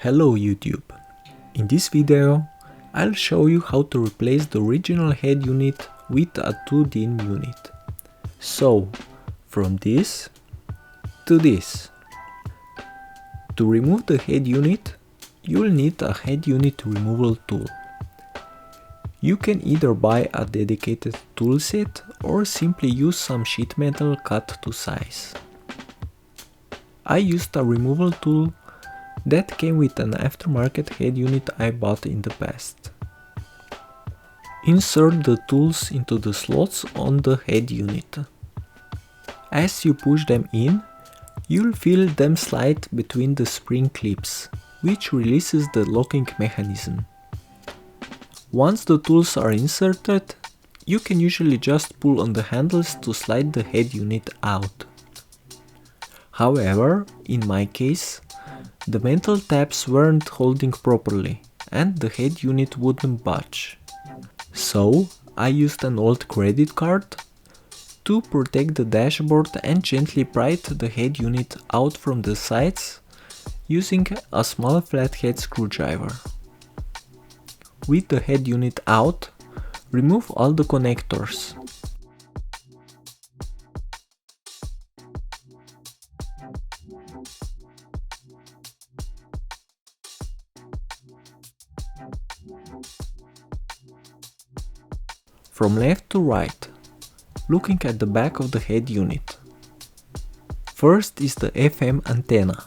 Hello YouTube! In this video I'll show you how to replace the original head unit with a 2DIN unit. So, from this to this. To remove the head unit, you'll need a head unit removal tool. You can either buy a dedicated tool set or simply use some sheet metal cut to size. I used a removal tool that came with an aftermarket head unit I bought in the past. Insert the tools into the slots on the head unit. As you push them in, you'll feel them slide between the spring clips, which releases the locking mechanism. Once the tools are inserted, you can usually just pull on the handles to slide the head unit out. However, in my case, the metal tabs weren't holding properly and the head unit wouldn't budge. So I used an old credit card to protect the dashboard and gently pried the head unit out from the sides using a small flathead screwdriver. With the head unit out, remove all the connectors. From left to right, looking at the back of the head unit. First is the FM antenna.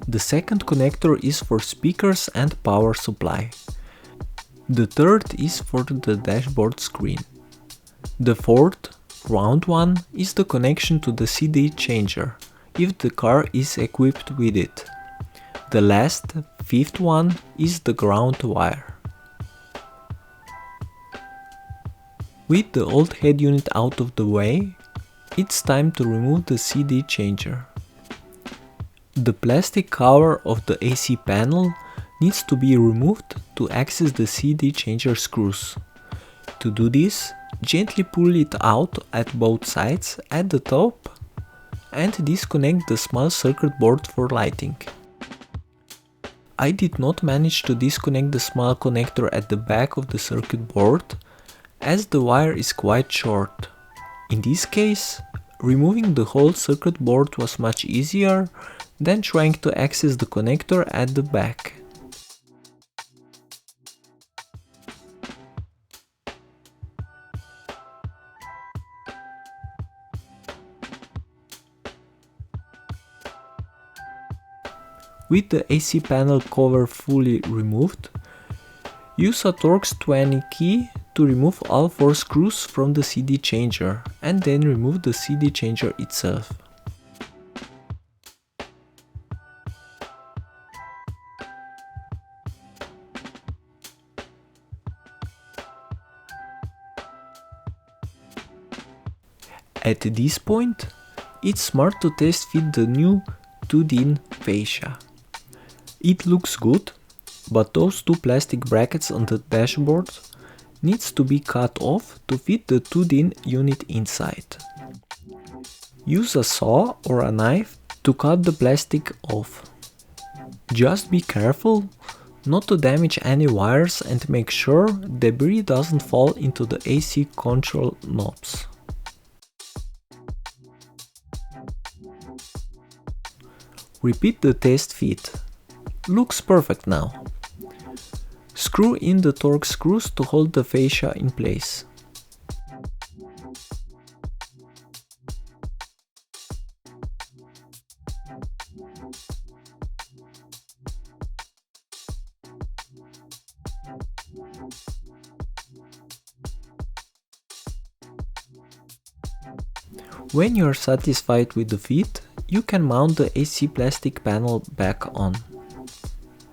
The second connector is for speakers and power supply. The third is for the dashboard screen. The fourth, round one, is the connection to the CD changer, if the car is equipped with it. The last, fifth one, is the ground wire. With the old head unit out of the way, it's time to remove the CD changer. The plastic cover of the AC panel needs to be removed to access the CD changer screws. To do this, gently pull it out at both sides at the top and disconnect the small circuit board for lighting. I did not manage to disconnect the small connector at the back of the circuit board, as the wire is quite short. In this case, removing the whole circuit board was much easier than trying to access the connector at the back. With the AC panel cover fully removed, use a Torx 20 key to remove all 4 screws from the CD changer and then remove the CD changer itself. At this point, it's smart to test fit the new 2DIN fascia. It looks good, but those 2 plastic brackets on the dashboard needs to be cut off to fit the 2DIN unit inside. Use a saw or a knife to cut the plastic off. Just be careful not to damage any wires and make sure debris doesn't fall into the AC control knobs. Repeat the test fit. Looks perfect now. Screw in the Torx screws to hold the fascia in place. When you are satisfied with the fit, you can mount the AC plastic panel back on.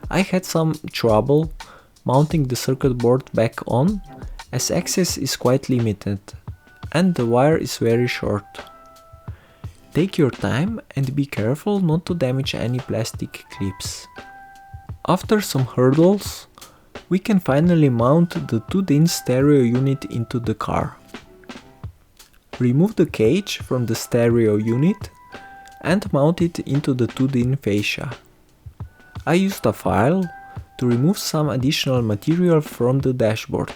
I had some trouble mounting the circuit board back on, as access is quite limited and the wire is very short. Take your time and be careful not to damage any plastic clips. After some hurdles, we can finally mount the 2DIN stereo unit into the car. Remove the cage from the stereo unit and mount it into the 2DIN fascia. I used a file to remove some additional material from the dashboard.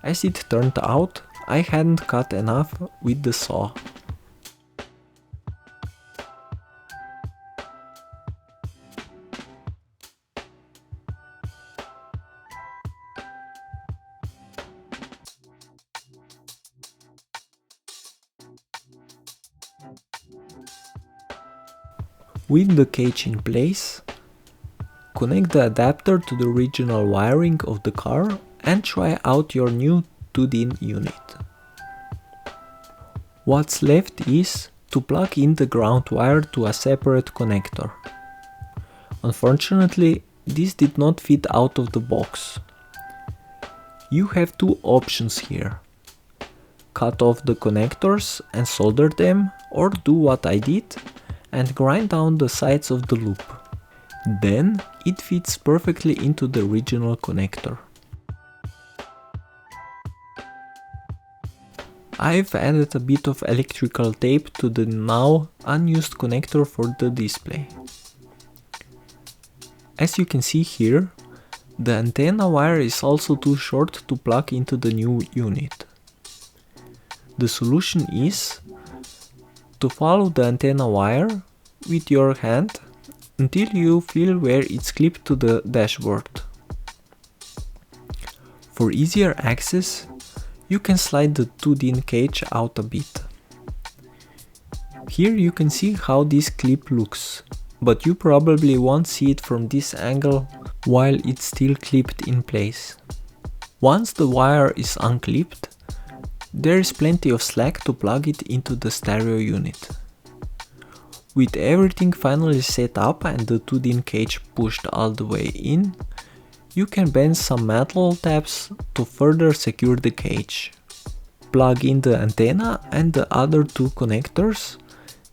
As it turned out, I hadn't cut enough with the saw. With the cage in place, connect the adapter to the original wiring of the car and try out your new 2D unit. What's left is to plug in the ground wire to a separate connector. Unfortunately, this did not fit out of the box. You have two options here. Cut off the connectors and solder them, or do what I did and grind down the sides of the loop. Then it fits perfectly into the original connector. I've added a bit of electrical tape to the now unused connector for the display. As you can see here, the antenna wire is also too short to plug into the new unit. The solution is to follow the antenna wire with your hand until you feel where it's clipped to the dashboard. For easier access, you can slide the 2D cage out a bit. Here you can see how this clip looks, but you probably won't see it from this angle while it's still clipped in place. Once the wire is unclipped, there is plenty of slack to plug it into the stereo unit. With everything finally set up and the 2D cage pushed all the way in, you can bend some metal tabs to further secure the cage. Plug in the antenna and the other two connectors,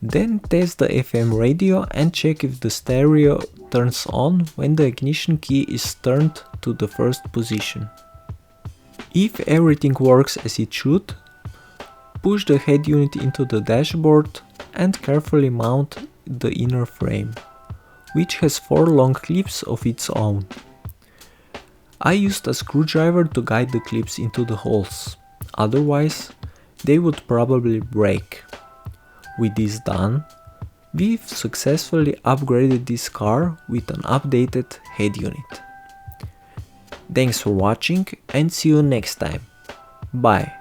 then test the FM radio and check if the stereo turns on when the ignition key is turned to the first position. If everything works as it should, push the head unit into the dashboard and carefully mount the inner frame, which has 4 long clips of its own. I used a screwdriver to guide the clips into the holes, otherwise they would probably break. With this done, we've successfully upgraded this car with an updated head unit. Thanks for watching and see you next time. Bye.